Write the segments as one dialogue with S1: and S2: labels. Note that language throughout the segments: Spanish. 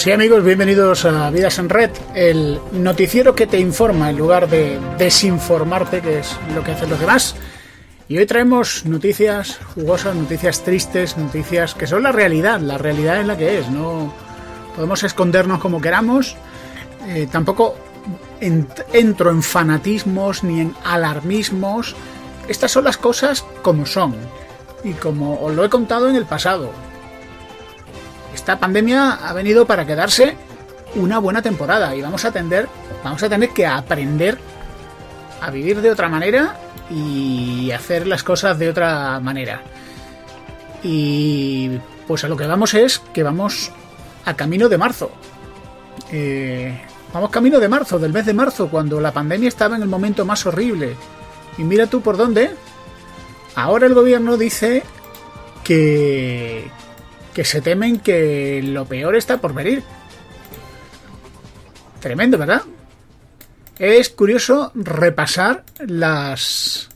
S1: Pues sí, amigos, bienvenidos a Vidas en Red, el noticiero que te informa en lugar de desinformarte, que es lo que hacen los demás. Y hoy traemos noticias jugosas, noticias tristes, noticias que son la realidad es la que es. No podemos escondernos como queramos. Tampoco entro en fanatismos ni en alarmismos. Estas son las cosas como son y como os lo he contado en el pasado. Esta pandemia ha venido para quedarse una buena temporada y vamos a tener que aprender a vivir de otra manera y hacer las cosas de otra manera. Y pues a lo que vamos es que vamos a camino de marzo. Vamos camino de marzo, del mes de marzo, cuando la pandemia estaba en el momento más horrible. Y mira tú por dónde. Ahora el gobierno dice que se temen que lo peor está por venir. Tremendo, ¿verdad? Es curioso repasar los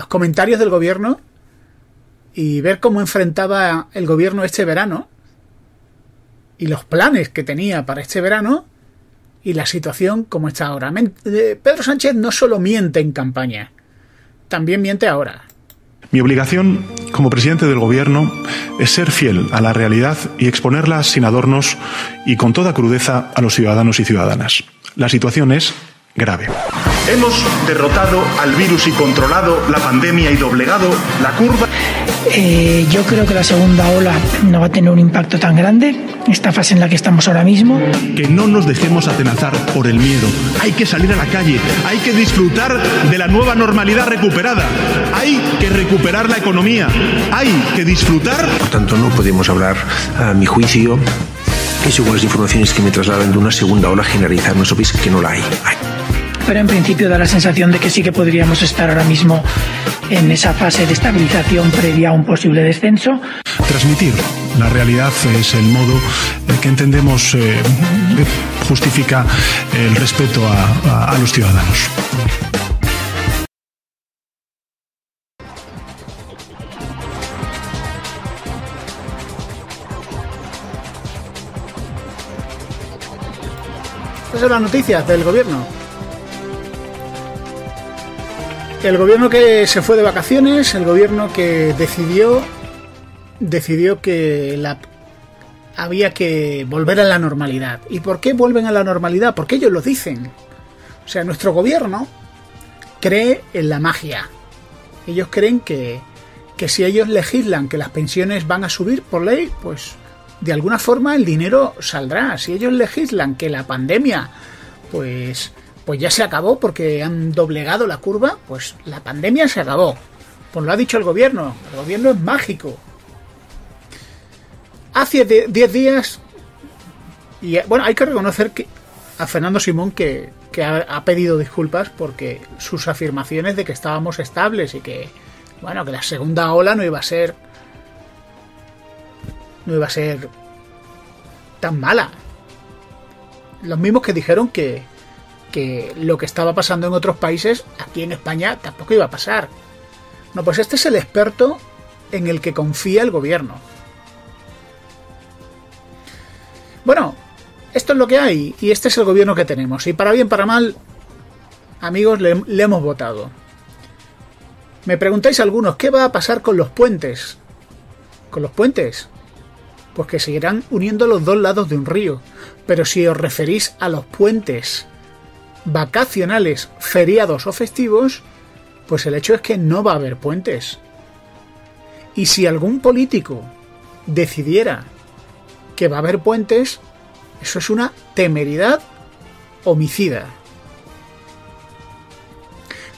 S1: comentarios del gobierno y ver cómo enfrentaba el gobierno este verano y los planes que tenía para este verano y la situación como está ahora. Pedro Sánchez no solo miente en campaña, también miente ahora.
S2: Mi obligación como presidente del Gobierno es ser fiel a la realidad y exponerla sin adornos y con toda crudeza a los ciudadanos y ciudadanas. La situación es grave.
S3: Hemos derrotado al virus y controlado la pandemia y doblegado la curva.
S4: Yo creo que la segunda ola no va a tener un impacto tan grande, esta fase en la que estamos ahora mismo.
S5: Que no nos dejemos atenazar por el miedo. Hay que salir a la calle, hay que disfrutar de la nueva normalidad recuperada. Hay que recuperar la economía, hay que disfrutar.
S6: Por tanto, no podemos hablar, a mi juicio, y según las informaciones que me trasladan, de una segunda ola generalizada en nuestro país, que no la hay.
S4: Pero en principio da la sensación de que sí que podríamos estar ahora mismo en esa fase de estabilización previa a un posible descenso.
S2: Transmitir la realidad es el modo que entendemos justifica el respeto a los ciudadanos.
S1: Estas son las noticias del gobierno. El gobierno que se fue de vacaciones, el gobierno que decidió que había que volver a la normalidad. ¿Y por qué vuelven a la normalidad? Porque ellos lo dicen. O sea, nuestro gobierno cree en la magia. Ellos creen que si ellos legislan que las pensiones van a subir por ley, pues de alguna forma el dinero saldrá. Si ellos legislan que la pandemia, pues ya se acabó porque han doblegado la curva, pues la pandemia se acabó. Pues lo ha dicho el gobierno es mágico. Hace 10 días, y bueno, hay que reconocer que a Fernando Simón que ha pedido disculpas porque sus afirmaciones de que estábamos estables y que, bueno, que la segunda ola no iba a ser tan mala. Los mismos que dijeron que lo que estaba pasando en otros países, aquí en España tampoco iba a pasar. No, pues este es el experto en el que confía el gobierno. Bueno, esto es lo que hay y este es el gobierno que tenemos. Y para bien, para mal, amigos, le hemos votado. Me preguntáis algunos, ¿qué va a pasar con los puentes? ¿Con los puentes? Pues que seguirán uniendo los dos lados de un río. Pero si os referís a los puentes vacacionales, feriados o festivos, pues el hecho es que no va a haber puentes. Y si algún político decidiera que va a haber puentes, eso es una temeridad homicida.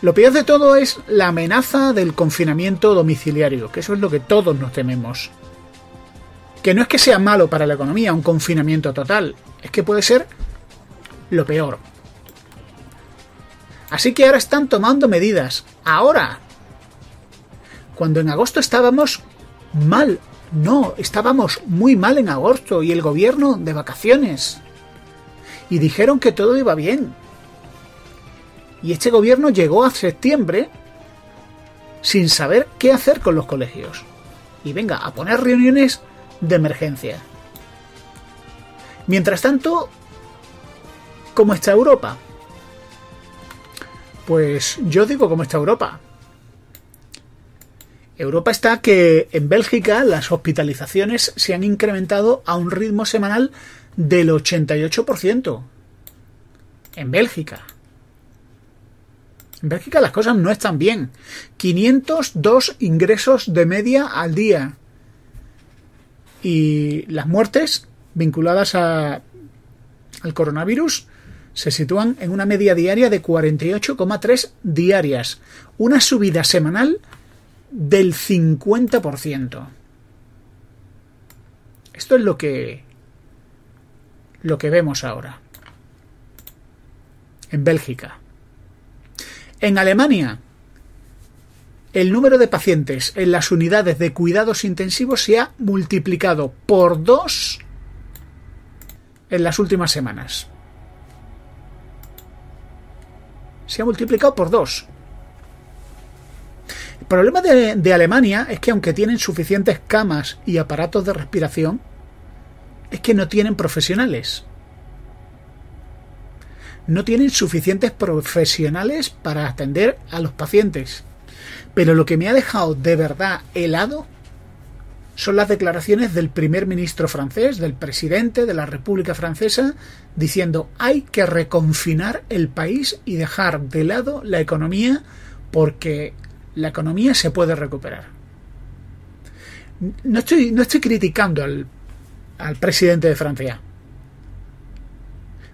S1: Lo peor de todo es la amenaza del confinamiento domiciliario, que eso es lo que todos nos tememos. Que no es que sea malo para la economía un confinamiento total, es que puede ser lo peor. Así que ahora están tomando medidas. Ahora. Cuando en agosto estábamos mal. No, estábamos muy mal en agosto y el gobierno de vacaciones. Y dijeron que todo iba bien. Y este gobierno llegó a septiembre sin saber qué hacer con los colegios. Y venga, a poner reuniones de emergencia. Mientras tanto, ¿cómo está Europa? Pues yo digo cómo está Europa. Europa está que en Bélgica las hospitalizaciones se han incrementado a un ritmo semanal del 88%. En Bélgica. En Bélgica las cosas no están bien. 502 ingresos de media al día. Y las muertes vinculadas al coronavirus se sitúan en una media diaria de 48,3 diarias. Una subida semanal del 50%. Esto es lo que vemos ahora. En Bélgica. En Alemania, el número de pacientes en las unidades de cuidados intensivos se ha multiplicado por 2 en las últimas semanas. Se ha multiplicado por 2. El problema de Alemania es que aunque tienen suficientes camas y aparatos de respiración, es que no tienen profesionales. No tienen suficientes profesionales para atender a los pacientes. Pero lo que me ha dejado de verdad helado son las declaraciones del primer ministro francés, del presidente de la República Francesa, diciendo hay que reconfinar el país y dejar de lado la economía porque la economía se puede recuperar. No estoy criticando al presidente de Francia,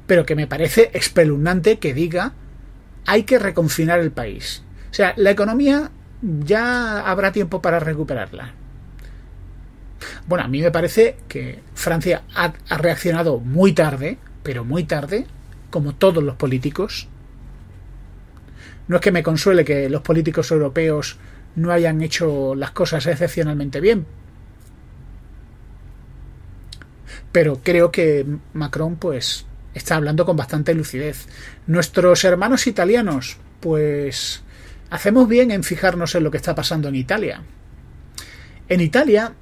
S1: pero que me parece espeluznante que diga hay que reconfinar el país. O sea, la economía ya habrá tiempo para recuperarla. Bueno, a mí me parece que Francia ha reaccionado muy tarde, pero muy tarde, como todos los políticos. No es que me consuele que los políticos europeos no hayan hecho las cosas excepcionalmente bien, pero creo que Macron pues está hablando con bastante lucidez. Nuestros hermanos italianos, pues hacemos bien en fijarnos en lo que está pasando en Italia. En Italia,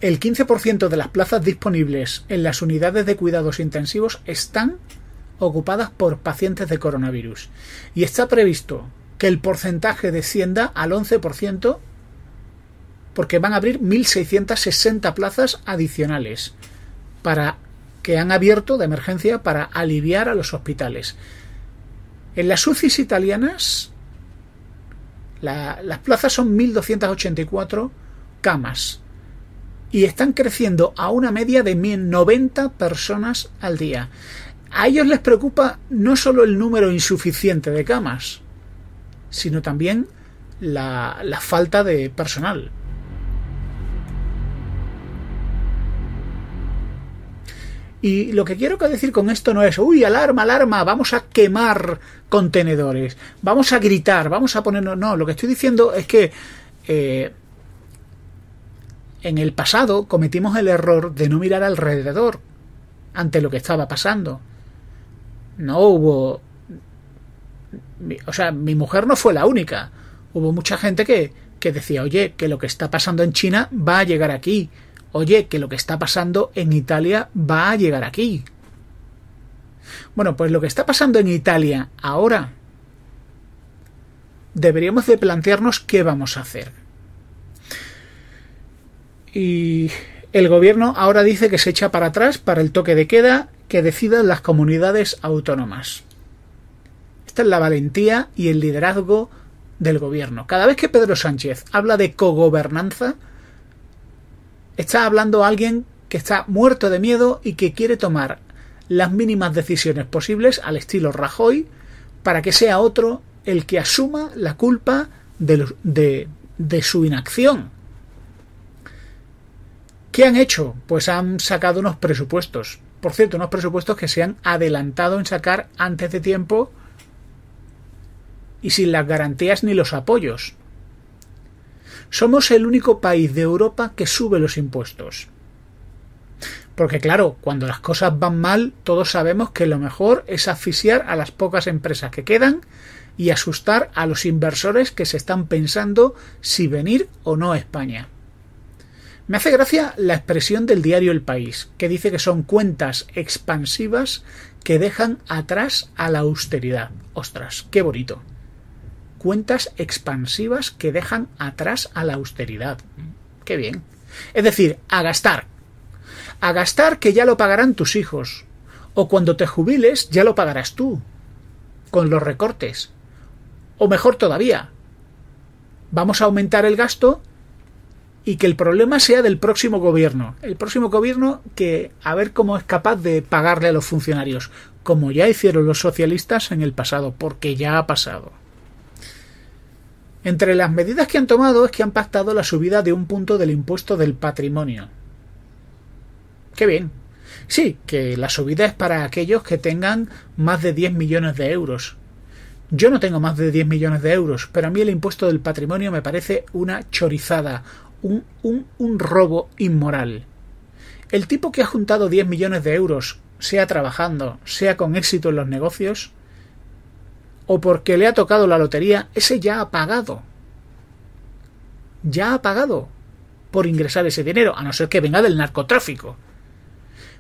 S1: el 15% de las plazas disponibles en las unidades de cuidados intensivos están ocupadas por pacientes de coronavirus. Y está previsto que el porcentaje descienda al 11% porque van a abrir 1.660 plazas adicionales que han abierto de emergencia para aliviar a los hospitales. En las UCIs italianas las plazas son 1.284 camas y están creciendo a una media de 90 personas al día. A ellos les preocupa no solo el número insuficiente de camas, sino también la falta de personal. Y lo que quiero decir con esto no es ¡uy, alarma, alarma! Vamos a quemar contenedores, vamos a gritar, vamos a ponernos... No, lo que estoy diciendo es que en el pasado cometimos el error de no mirar alrededor ante lo que estaba pasando. No hubo... O sea, mi mujer no fue la única. Hubo mucha gente que decía, oye, que lo que está pasando en China va a llegar aquí. Oye, que lo que está pasando en Italia va a llegar aquí. Bueno, pues lo que está pasando en Italia ahora, deberíamos de plantearnos qué vamos a hacer. Y el gobierno ahora dice que se echa para atrás para el toque de queda que decidan las comunidades autónomas. Esta es la valentía y el liderazgo del gobierno. Cada vez que Pedro Sánchez habla de cogobernanza, está hablando alguien que está muerto de miedo y que quiere tomar las mínimas decisiones posibles al estilo Rajoy para que sea otro el que asuma la culpa de su inacción. ¿Qué han hecho? Pues han sacado unos presupuestos. Por cierto, unos presupuestos que se han adelantado en sacar antes de tiempo y sin las garantías ni los apoyos. Somos el único país de Europa que sube los impuestos. Porque claro, cuando las cosas van mal, todos sabemos que lo mejor es asfixiar a las pocas empresas que quedan y asustar a los inversores que se están pensando si venir o no a España. Me hace gracia la expresión del diario El País, que dice que son cuentas expansivas que dejan atrás a la austeridad. Ostras, qué bonito. Cuentas expansivas que dejan atrás a la austeridad. Qué bien. Es decir, a gastar. A gastar, que ya lo pagarán tus hijos. O cuando te jubiles ya lo pagarás tú. Con los recortes. O mejor todavía, vamos a aumentar el gasto y que el problema sea del próximo gobierno. El próximo gobierno que a ver cómo es capaz de pagarle a los funcionarios, como ya hicieron los socialistas en el pasado, porque ya ha pasado. Entre las medidas que han tomado es que han pactado la subida de 1 punto del impuesto del patrimonio. ¡Qué bien! Sí, que la subida es para aquellos que tengan más de 10 millones de euros. Yo no tengo más de 10 millones de euros, pero a mí el impuesto del patrimonio me parece una chorizada, un robo inmoral. El tipo que ha juntado 10 millones de euros, sea trabajando, sea con éxito en los negocios, o porque le ha tocado la lotería, ese ya ha pagado. Ya ha pagado por ingresar ese dinero, a no ser que venga del narcotráfico.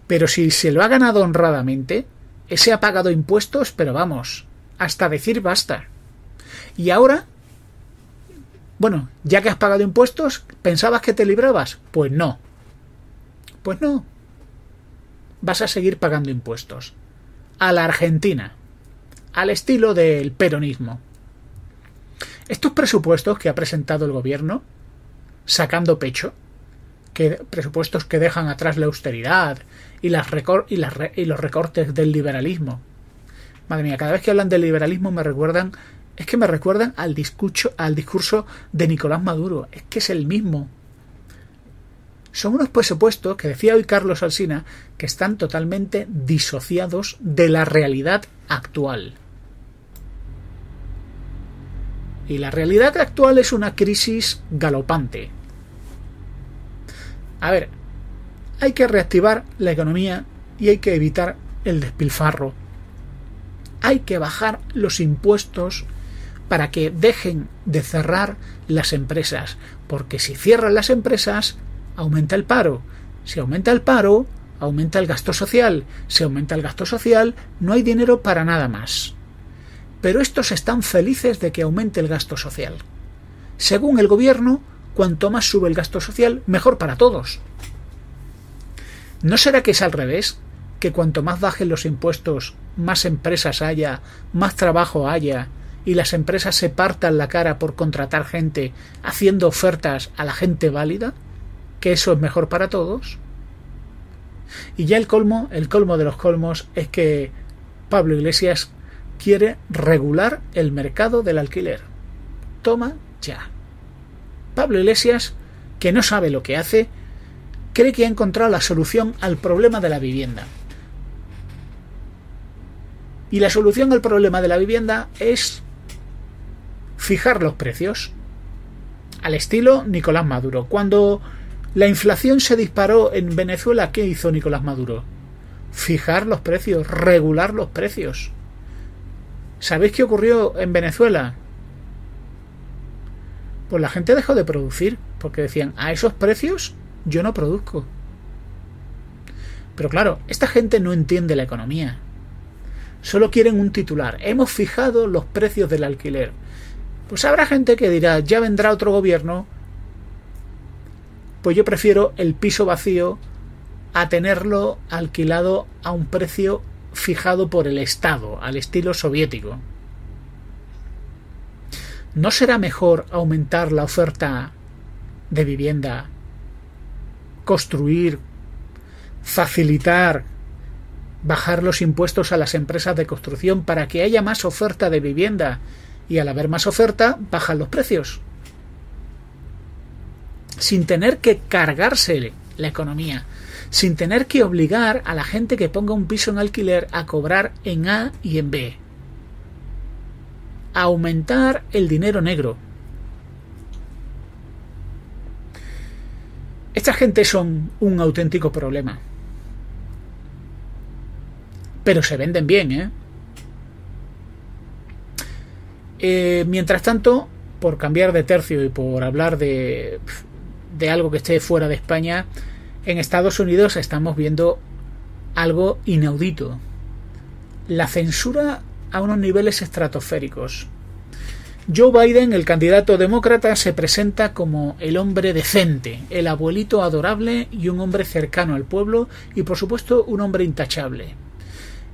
S1: Pero si se lo ha ganado honradamente, ese ha pagado impuestos, pero vamos, hasta decir basta. Y ahora, bueno, ya que has pagado impuestos, ¿pensabas que te librabas? Pues no. Pues no. Vas a seguir pagando impuestos. A la Argentina. Al estilo del peronismo. Estos presupuestos que ha presentado el gobierno, sacando pecho, presupuestos que dejan atrás la austeridad y los recortes del liberalismo. Madre mía, cada vez que hablan del liberalismo me recuerdan al discurso de Nicolás Maduro. Es que es el mismo. Son unos presupuestos que decía hoy Carlos Alsina que están totalmente disociados de la realidad actual. Y la realidad actual es una crisis galopante. A ver, hay que reactivar la economía y hay que evitar el despilfarro. Hay que bajar los impuestos para que dejen de cerrar las empresas, porque si cierran las empresas, aumenta el paro. Si aumenta el paro, aumenta el gasto social. Si aumenta el gasto social, no hay dinero para nada más. Pero estos están felices de que aumente el gasto social. Según el gobierno, cuanto más sube el gasto social, mejor para todos. ¿No será que es al revés? Que cuanto más bajen los impuestos, más empresas haya, más trabajo haya, y las empresas se partan la cara por contratar gente haciendo ofertas a la gente válida, que eso es mejor para todos. Y ya el colmo de los colmos es que Pablo Iglesias quiere regular el mercado del alquiler. Toma ya. Pablo Iglesias, que no sabe lo que hace, cree que ha encontrado la solución al problema de la vivienda. Y la solución al problema de la vivienda es fijar los precios, al estilo Nicolás Maduro. Cuando la inflación se disparó en Venezuela, ¿qué hizo Nicolás Maduro? Fijar los precios, regular los precios. ¿Sabéis qué ocurrió en Venezuela? Pues la gente dejó de producir, porque decían, a esos precios yo no produzco. Pero claro, esta gente no entiende la economía. Solo quieren un titular. Hemos fijado los precios del alquiler. Pues habrá gente que dirá, ya vendrá otro gobierno, pues yo prefiero el piso vacío a tenerlo alquilado a un precio fijado por el Estado, al estilo soviético. ¿No será mejor aumentar la oferta de vivienda, construir, facilitar, bajar los impuestos a las empresas de construcción para que haya más oferta de vivienda y al haber más oferta bajan los precios? Sin tener que cargarse la economía, sin tener que obligar a la gente que ponga un piso en alquiler a cobrar en A y en B. A aumentar el dinero negro. Esta gente son un auténtico problema. Pero se venden bien, Mientras tanto, por cambiar de tercio y por hablar de de algo que esté fuera de España, en Estados Unidos estamos viendo algo inaudito. La censura a unos niveles estratosféricos. Joe Biden, el candidato demócrata, se presenta como el hombre decente, el abuelito adorable y un hombre cercano al pueblo y, por supuesto, un hombre intachable.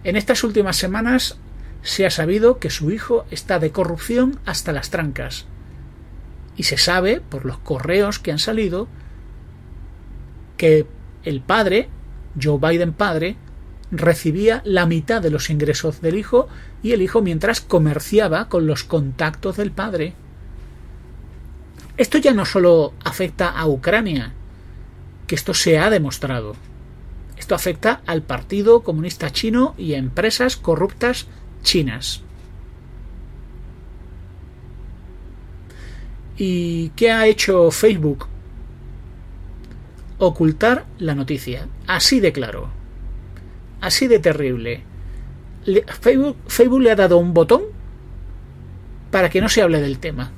S1: En estas últimas semanas se ha sabido que su hijo está de corrupción hasta las trancas. Y se sabe, por los correos que han salido, que el padre, Joe Biden padre, recibía la mitad de los ingresos del hijo y el hijo mientras comerciaba con los contactos del padre. Esto ya no solo afecta a Ucrania, que esto se ha demostrado. Esto afecta al Partido Comunista Chino y a empresas corruptas chinas. ¿Y qué ha hecho Facebook? Ocultar la noticia. Así de claro. Así de terrible. Facebook le ha dado un botón para que no se hable del tema.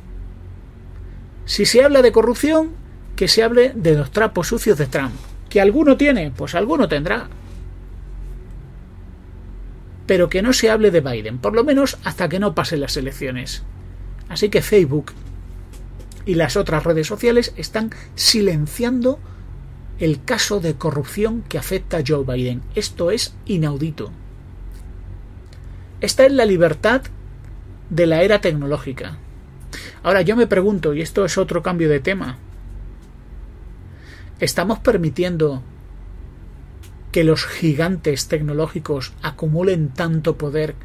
S1: Si se habla de corrupción, que se hable de los trapos sucios de Trump. ¿Que alguno tiene? Pues alguno tendrá. Pero que no se hable de Biden, por lo menos hasta que no pasen las elecciones. Así que Facebook y las otras redes sociales están silenciando el caso de corrupción que afecta a Joe Biden. Esto es inaudito. Esta es la libertad de la era tecnológica. Ahora yo me pregunto, y esto es otro cambio de tema, ¿estamos permitiendo que los gigantes tecnológicos acumulen tanto poder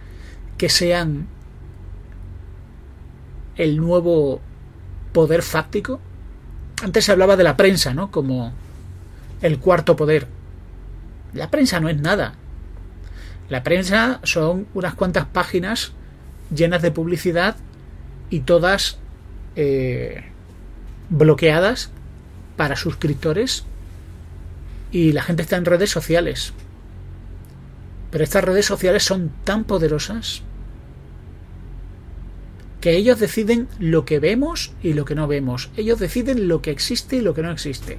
S1: que sean el nuevo poder fáctico? Antes se hablaba de la prensa, ¿no? Como el cuarto poder. La prensa no es nada. La prensa son unas cuantas páginas llenas de publicidad y todas bloqueadas para suscriptores, y la gente está en redes sociales. Pero estas redes sociales son tan poderosas que ellos deciden lo que vemos y lo que no vemos. Ellos deciden lo que existe y lo que no existe.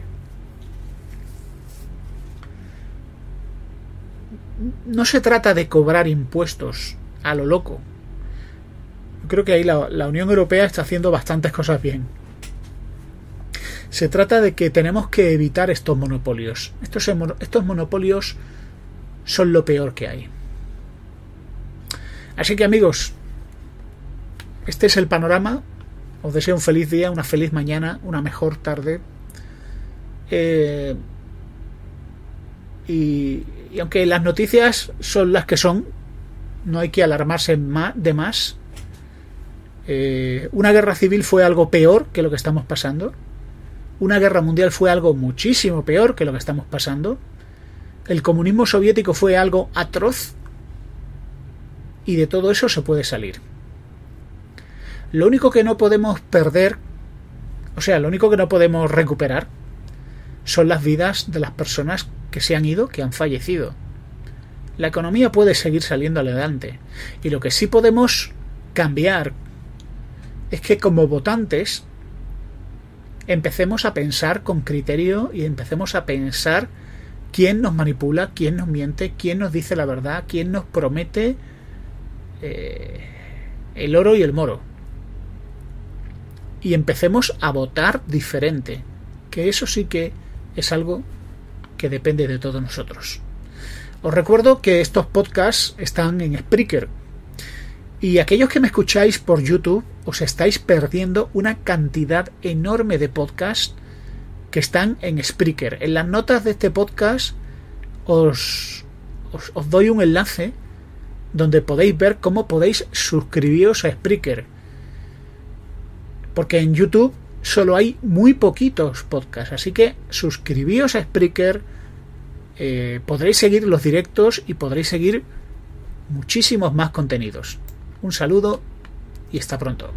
S1: No se trata de cobrar impuestos a lo loco. Creo que ahí la Unión Europea está haciendo bastantes cosas bien. Se trata de que tenemos que evitar estos monopolios. Estos monopolios son lo peor que hay. Así que, amigos, este es el panorama. Os deseo un feliz día, una feliz mañana, una mejor tarde. Y aunque las noticias son las que son, no hay que alarmarse de más. Una guerra civil fue algo peor que lo que estamos pasando. Una guerra mundial fue algo muchísimo peor que lo que estamos pasando. El comunismo soviético fue algo atroz. Y de todo eso se puede salir. Lo único que no podemos perder, o sea, lo único que no podemos recuperar, son las vidas de las personas que se han ido, que han fallecido. La economía puede seguir saliendo adelante. Y lo que sí podemos cambiar es que como votantes empecemos a pensar con criterio y empecemos a pensar quién nos manipula, quién nos miente, quién nos dice la verdad, quién nos promete el oro y el moro. Y empecemos a votar diferente, que eso sí que es algo que depende de todos nosotros. Os recuerdo que estos podcasts están en Spreaker. Y aquellos que me escucháis por YouTube, os estáis perdiendo una cantidad enorme de podcasts que están en Spreaker. En las notas de este podcast os doy un enlace donde podéis ver cómo podéis suscribiros a Spreaker. Porque en YouTube solo hay muy poquitos podcasts. Así que suscribíos a Spreaker. Podréis seguir los directos y podréis seguir muchísimos más contenidos. Un saludo y hasta pronto.